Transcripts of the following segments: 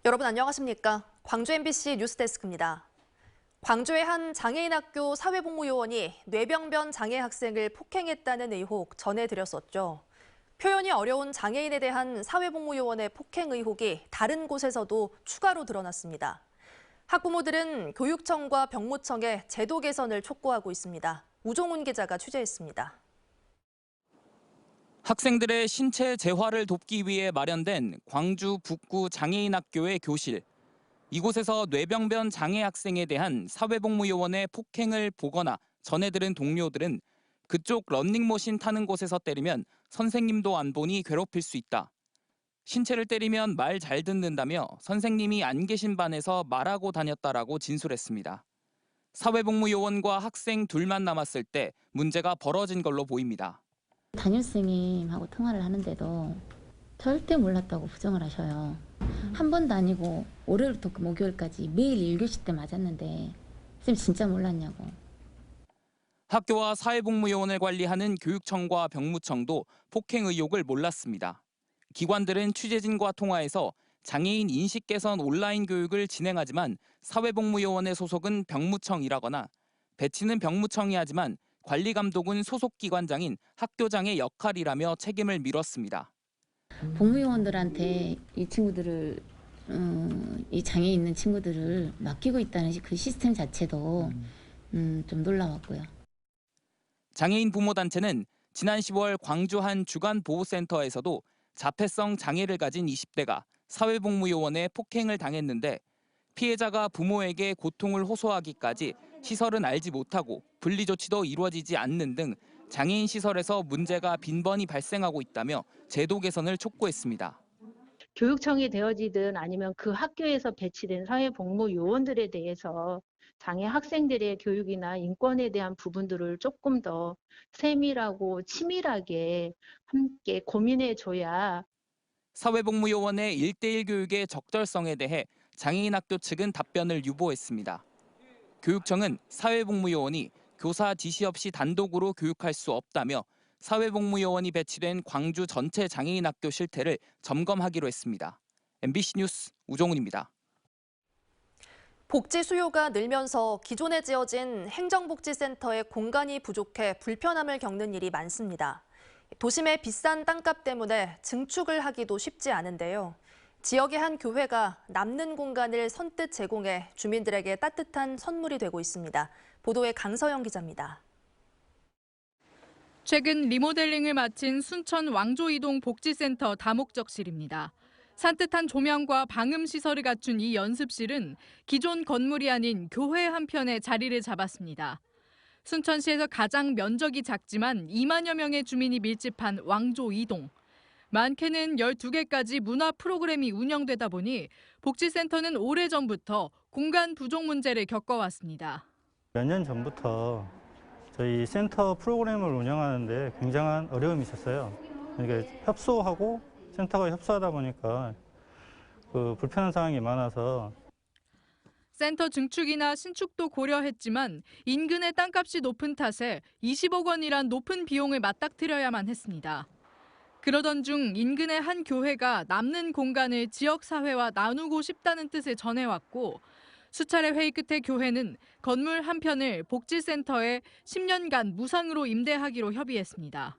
여러분 안녕하십니까? 광주 MBC 뉴스데스크입니다. 광주의 한 장애인 학교 사회복무요원이 뇌병변 장애 학생을 폭행했다는 의혹 전해드렸었죠. 표현이 어려운 장애인에 대한 사회복무요원의 폭행 의혹이 다른 곳에서도 추가로 드러났습니다. 학부모들은 교육청과 병무청에 제도 개선을 촉구하고 있습니다. 우종훈 기자가 취재했습니다. 학생들의 신체 재활을 돕기 위해 마련된 광주 북구 장애인학교의 교실. 이곳에서 뇌병변 장애 학생에 대한 사회복무요원의 폭행을 보거나 전해들은 동료들은 그쪽 런닝머신 타는 곳에서 때리면 선생님도 안 보니 괴롭힐 수 있다. 신체를 때리면 말 잘 듣는다며 선생님이 안 계신 반에서 말하고 다녔다라고 진술했습니다. 사회복무요원과 학생 둘만 남았을 때 문제가 벌어진 걸로 보입니다. 담임선생님하고 통화를 하는데도 절대 몰랐다고 부정을 하셔요. 한 번도 아니고 월요일부터 목요일까지 매일 1교시 때 맞았는데 쌤 진짜 몰랐냐고. 학교와 사회복무요원을 관리하는 교육청과 병무청도 폭행 의혹을 몰랐습니다. 기관들은 취재진과 통화해서 장애인 인식 개선 온라인 교육을 진행하지만 사회복무요원의 소속은 병무청이라거나 배치는 병무청이 하지만 관리 감독은 소속 기관장인 학교장의 역할이라며 책임을 밀었습니다. 복무요원들한테 이 친구들을 이 장애 있는 친구들을 맡기고 있다는 그 시스템 자체도 좀 놀라웠고요. 장애인 부모단체는 지난 10월 광주 한 주간보호센터에서도 자폐성 장애를 가진 20대가 사회복무요원의 폭행을 당했는데 피해자가 부모에게 고통을 호소하기까지 시설은 알지 못하고 분리 조치도 이루어지지 않는 등 장애인 시설에서 문제가 빈번히 발생하고 있다며 제도 개선을 촉구했습니다. 교육청이 되어지든 아니면 그 학교에서 배치된 사회복무요원들에 대해서 장애 학생들의 교육이나 인권에 대한 부분들을 조금 더 세밀하고 치밀하게 함께 고민해줘야. 사회복무요원의 1대1 교육의 적절성에 대해 장애인학교 측은 답변을 유보했습니다. 교육청은 사회복무요원이 교사 지시 없이 단독으로 교육할 수 없다며 사회복무요원이 배치된 광주 전체 장애인학교 실태를 점검하기로 했습니다. MBC 뉴스 우종훈입니다. 복지 수요가 늘면서 기존에 지어진 행정복지센터의 공간이 부족해 불편함을 겪는 일이 많습니다. 도심의 비싼 땅값 때문에 증축을 하기도 쉽지 않은데요. 지역의 한 교회가 남는 공간을 선뜻 제공해 주민들에게 따뜻한 선물이 되고 있습니다. 보도에 강서영 기자입니다. 최근 리모델링을 마친 순천 왕조이동 복지센터 다목적실입니다. 산뜻한 조명과 방음 시설을 갖춘 이 연습실은 기존 건물이 아닌 교회 한편에 자리를 잡았습니다. 순천시에서 가장 면적이 작지만 2만여 명의 주민이 밀집한 왕조이동. 많게는 12개까지 문화 프로그램이 운영되다 보니 복지센터는 오래전부터 공간 부족 문제를 겪어왔습니다. 몇 년 전부터 저희 센터 프로그램을 운영하는데 굉장한 어려움이 있었어요. 그러니까 협소하고 센터가 협소하다 보니까 불편한 상황이 많아서 센터 증축이나 신축도 고려했지만 인근의 땅값이 높은 탓에 20억 원이란 높은 비용을 맞닥뜨려야만 했습니다. 그러던 중 인근의 한 교회가 남는 공간을 지역사회와 나누고 싶다는 뜻을 전해왔고 수차례 회의 끝에 교회는 건물 한 편을 복지센터에 10년간 무상으로 임대하기로 협의했습니다.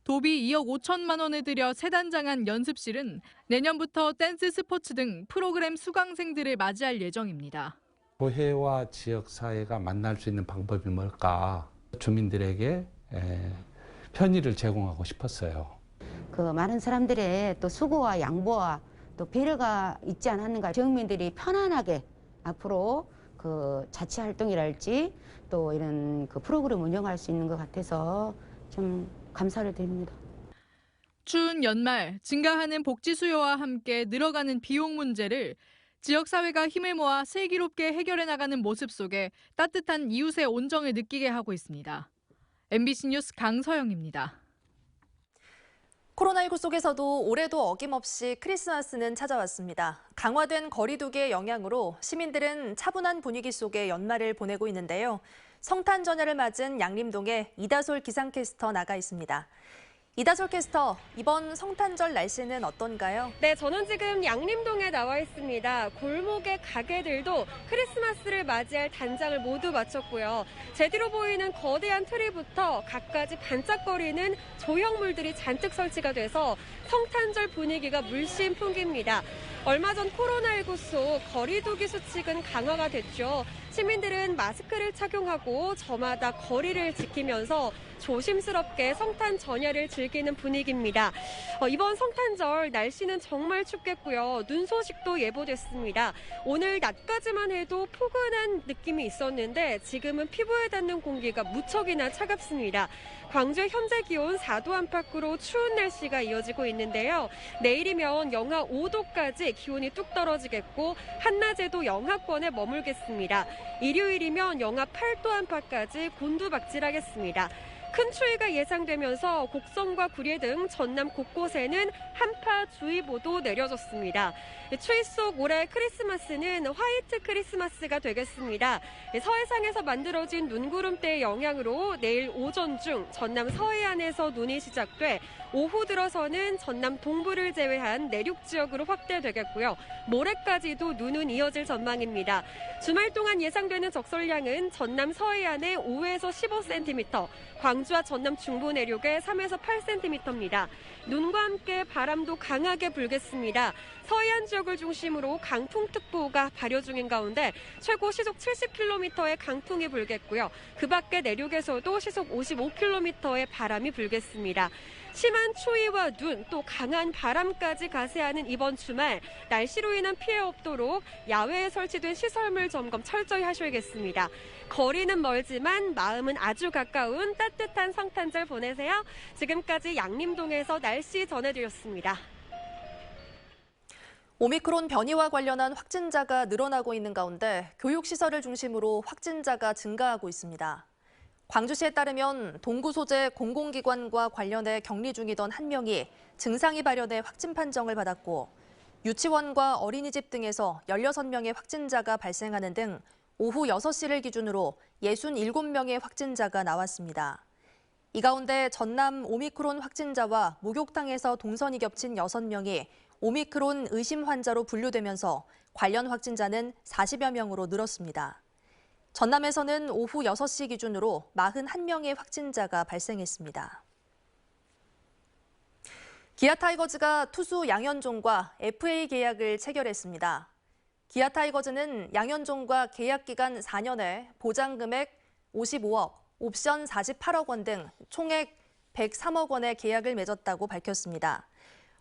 도비 2억 5천만 원을 들여 세단장한 연습실은 내년부터 댄스 스포츠 등 프로그램 수강생들을 맞이할 예정입니다. 교회와 지역사회가 만날 수 있는 방법이 뭘까? 주민들에게 편의를 제공하고 싶었어요. 많은 사람들의 또 수고와 양보와 또 배려가 있지 않았는가. 지역민들이 편안하게 앞으로 자치 활동이랄지 또 이런 프로그램 운영할 수 있는 것 같아서 좀 감사를 드립니다. 추운 연말, 증가하는 복지 수요와 함께 늘어가는 비용 문제를 지역사회가 힘을 모아 슬기롭게 해결해 나가는 모습 속에 따뜻한 이웃의 온정을 느끼게 하고 있습니다. MBC 뉴스 강서영입니다. 코로나19 속에서도 올해도 어김없이 크리스마스는 찾아왔습니다. 강화된 거리 두기의 영향으로 시민들은 차분한 분위기 속에 연말을 보내고 있는데요. 성탄 전야를 맞은 양림동에 이다솔 기상캐스터 나가 있습니다. 이다솔 캐스터, 이번 성탄절 날씨는 어떤가요? 네, 저는 지금 양림동에 나와 있습니다. 골목의 가게들도 크리스마스를 맞이할 단장을 모두 마쳤고요. 제 뒤로 보이는 거대한 트리부터 갖가지 반짝거리는 조형물들이 잔뜩 설치가 돼서 성탄절 분위기가 물씬 풍깁니다. 얼마 전 코로나19 속 거리 두기 수칙은 강화가 됐죠. 시민들은 마스크를 착용하고 저마다 거리를 지키면서 조심스럽게 성탄 전야를 즐기는 분위기입니다. 이번 성탄절 날씨는 정말 춥겠고요. 눈 소식도 예보됐습니다. 오늘 낮까지만 해도 포근한 느낌이 있었는데 지금은 피부에 닿는 공기가 무척이나 차갑습니다. 광주의 현재 기온 4도 안팎으로 추운 날씨가 이어지고 있는데요. 내일이면 영하 5도까지 기온이 뚝 떨어지겠고 한낮에도 영하권에 머물겠습니다. 일요일이면 영하 8도 안팎까지 곤두박질하겠습니다. 큰 추위가 예상되면서 곡성과 구리 등 전남 곳곳에는 한파주의보도 내려졌습니다. 추위 속 올해 크리스마스는 화이트 크리스마스가 되겠습니다. 서해상에서 만들어진 눈구름대의 영향으로 내일 오전 중 전남 서해안에서 눈이 시작돼 오후 들어서는 전남 동부를 제외한 내륙 지역으로 확대되겠고요. 모레까지도 눈은 이어질 전망입니다. 주말 동안 예상되는 적설량은 전남 서해안에 5에서 15cm, 광주와 전남 중부 내륙에 3에서 8cm입니다. 눈과 함께 바람도 강하게 불겠습니다. 서해안 지역을 중심으로 강풍특보가 발효 중인 가운데 최고 시속 70km의 강풍이 불겠고요. 그 밖에 내륙에서도 시속 55km의 바람이 불겠습니다. 심한 추위와 눈, 또 강한 바람까지 가세하는 이번 주말, 날씨로 인한 피해 없도록 야외에 설치된 시설물 점검 철저히 하셔야겠습니다. 거리는 멀지만 마음은 아주 가까운 따뜻한 성탄절 보내세요. 지금까지 양림동에서 날씨 전해드렸습니다. 오미크론 변이와 관련한 확진자가 늘어나고 있는 가운데 교육시설을 중심으로 확진자가 증가하고 있습니다. 광주시에 따르면 동구 소재 공공기관과 관련해 격리 중이던 한 명이 증상이 발현해 확진 판정을 받았고 유치원과 어린이집 등에서 16명의 확진자가 발생하는 등 오후 6시를 기준으로 67명의 확진자가 나왔습니다. 이 가운데 전남 오미크론 확진자와 목욕탕에서 동선이 겹친 6명이 오미크론 의심 환자로 분류되면서 관련 확진자는 40여 명으로 늘었습니다. 전남에서는 오후 6시 기준으로 41명의 확진자가 발생했습니다. 기아 타이거즈가 투수 양현종과 FA 계약을 체결했습니다. 기아 타이거즈는 양현종과 계약 기간 4년에 보장 금액 55억, 옵션 48억 원 등 총액 103억 원의 계약을 맺었다고 밝혔습니다.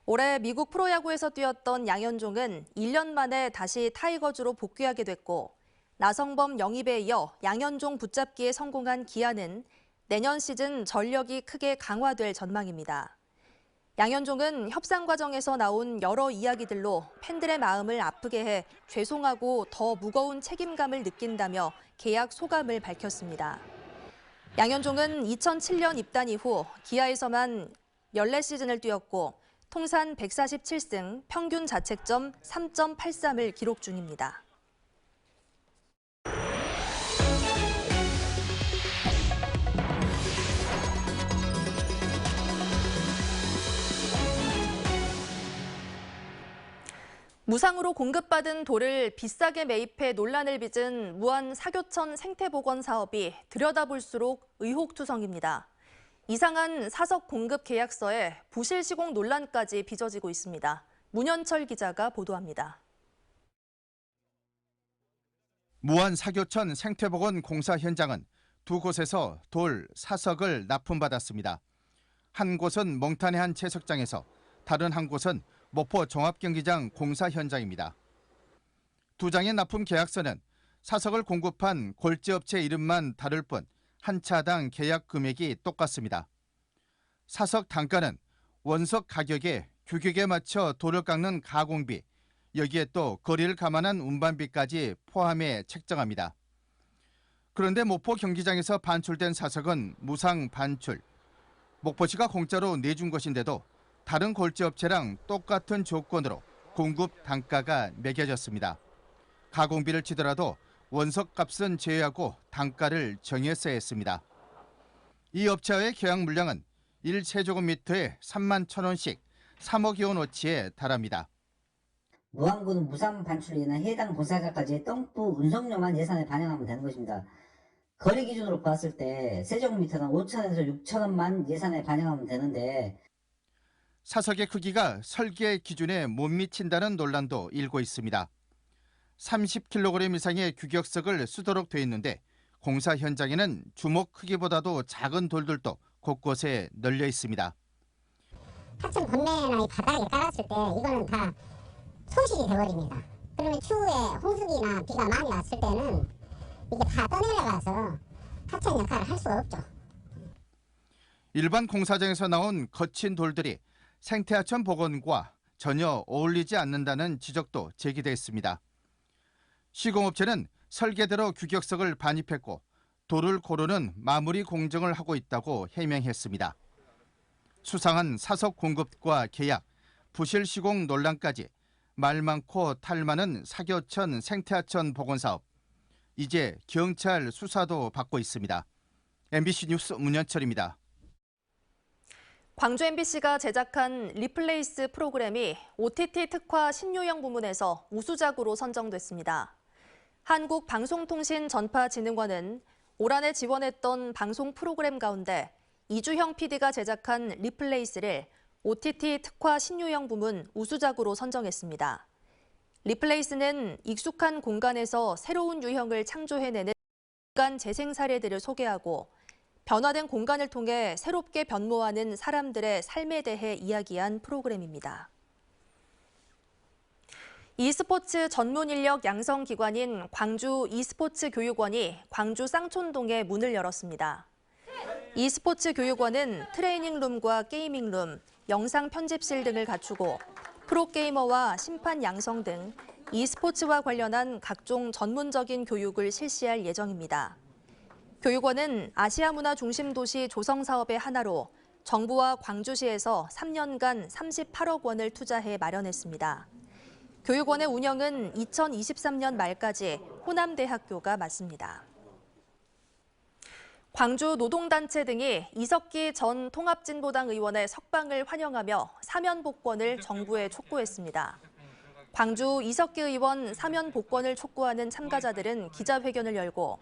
올해 미국 프로야구에서 뛰었던 양현종은 1년 만에 다시 타이거즈로 복귀하게 됐고 나성범 영입에 이어 양현종 붙잡기에 성공한 기아는 내년 시즌 전력이 크게 강화될 전망입니다. 양현종은 협상 과정에서 나온 여러 이야기들로 팬들의 마음을 아프게 해 죄송하고 더 무거운 책임감을 느낀다며 계약 소감을 밝혔습니다. 양현종은 2007년 입단 이후 기아에서만 14시즌을 뛰었고 통산 147승, 평균 자책점 3.83을 기록 중입니다. 무상으로 공급받은 돌을 비싸게 매입해 논란을 빚은 무안 사교천 생태보건 사업이 들여다볼수록 의혹투성입니다. 이상한 사석 공급 계약서에 부실 시공 논란까지 빚어지고 있습니다. 문현철 기자가 보도합니다. 무안 사교천 생태보건 공사 현장은 두 곳에서 돌, 사석을 납품받았습니다. 한 곳은 몽탄의 채석장에서 다른 한 곳은 목포 종합경기장 공사 현장입니다. 두 장의 납품 계약서는 사석을 공급한 골지업체 이름만 다를 뿐 한 차당 계약 금액이 똑같습니다. 사석 단가는 원석 가격에 규격에 맞춰 돌을 깎는 가공비, 여기에 또 거리를 감안한 운반비까지 포함해 책정합니다. 그런데 목포 경기장에서 반출된 사석은 무상 반출. 목포시가 공짜로 내준 것인데도 다른 골지업체랑 똑같은 조건으로 공급 단가가 매겨졌습니다. 가공비를 치더라도 원석값은 제외하고 단가를 정했어야 했습니다. 이 업체와의 계약 물량은 1세제곱미터에 3만 1,000원씩 3억여 원어치에 달합니다. 무항군 무상 반출로 인한 해당 본사자까지의 덤프 운송료만 예산에 반영하면 되는 것입니다. 거래 기준으로 봤을 때 세제곱미터당 5,000원에서 6,000원만 예산에 반영하면 되는데 사석의 크기가 설계 기준에 못 미친다는 논란도 일고 있습니다. 30kg 이상의 규격석을 쓰도록 돼 있는데 공사 현장에는 주먹 크기보다도 작은 돌들도 곳곳에 널려 있습니다. 하천 건네나 바닥에 깔았을 때 이거는 다 손실이 돼버립니다. 그러면 추후에 홍수기나 비가 많이 왔을 때는 이게 다 떠내려가서 하천 역할을 할 수가 없죠. 일반 공사장에서 나온 거친 돌들이 생태하천 복원과 전혀 어울리지 않는다는 지적도 제기됐습니다. 시공업체는 설계대로 규격석을 반입했고 돌을 고르는 마무리 공정을 하고 있다고 해명했습니다. 수상한 사석 공급과 계약, 부실 시공 논란까지 말 많고 탈 많은 사교천 생태하천 복원사업. 이제 경찰 수사도 받고 있습니다. MBC 뉴스 문현철입니다. 광주 MBC가 제작한 리플레이스 프로그램이 OTT 특화 신유형 부문에서 우수작으로 선정됐습니다. 한국방송통신전파진흥원은 올 한해 지원했던 방송 프로그램 가운데 이주형 PD가 제작한 리플레이스를 OTT 특화 신유형 부문 우수작으로 선정했습니다. 리플레이스는 익숙한 공간에서 새로운 유형을 창조해내는 공간 재생 사례들을 소개하고 변화된 공간을 통해 새롭게 변모하는 사람들의 삶에 대해 이야기한 프로그램입니다. e스포츠 전문 인력 양성 기관인 광주 e스포츠 교육원이 광주 쌍촌동에 문을 열었습니다. e스포츠 교육원은 트레이닝룸과 게이밍룸, 영상 편집실 등을 갖추고 프로게이머와 심판 양성 등 e스포츠와 관련한 각종 전문적인 교육을 실시할 예정입니다. 교육원은 아시아 문화 중심 도시 조성 사업의 하나로 정부와 광주시에서 3년간 38억 원을 투자해 마련했습니다. 교육원의 운영은 2023년 말까지 호남대학교가 맡습니다. 광주 노동단체 등이 이석기 전 통합진보당 의원의 석방을 환영하며 사면 복권을 정부에 촉구했습니다. 광주 이석기 의원 사면 복권을 촉구하는 참가자들은 기자회견을 열고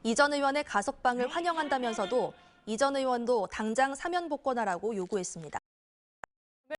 이 전 의원의 가석방을 환영한다면서도 이 전 의원도 당장 사면 복권하라고 요구했습니다.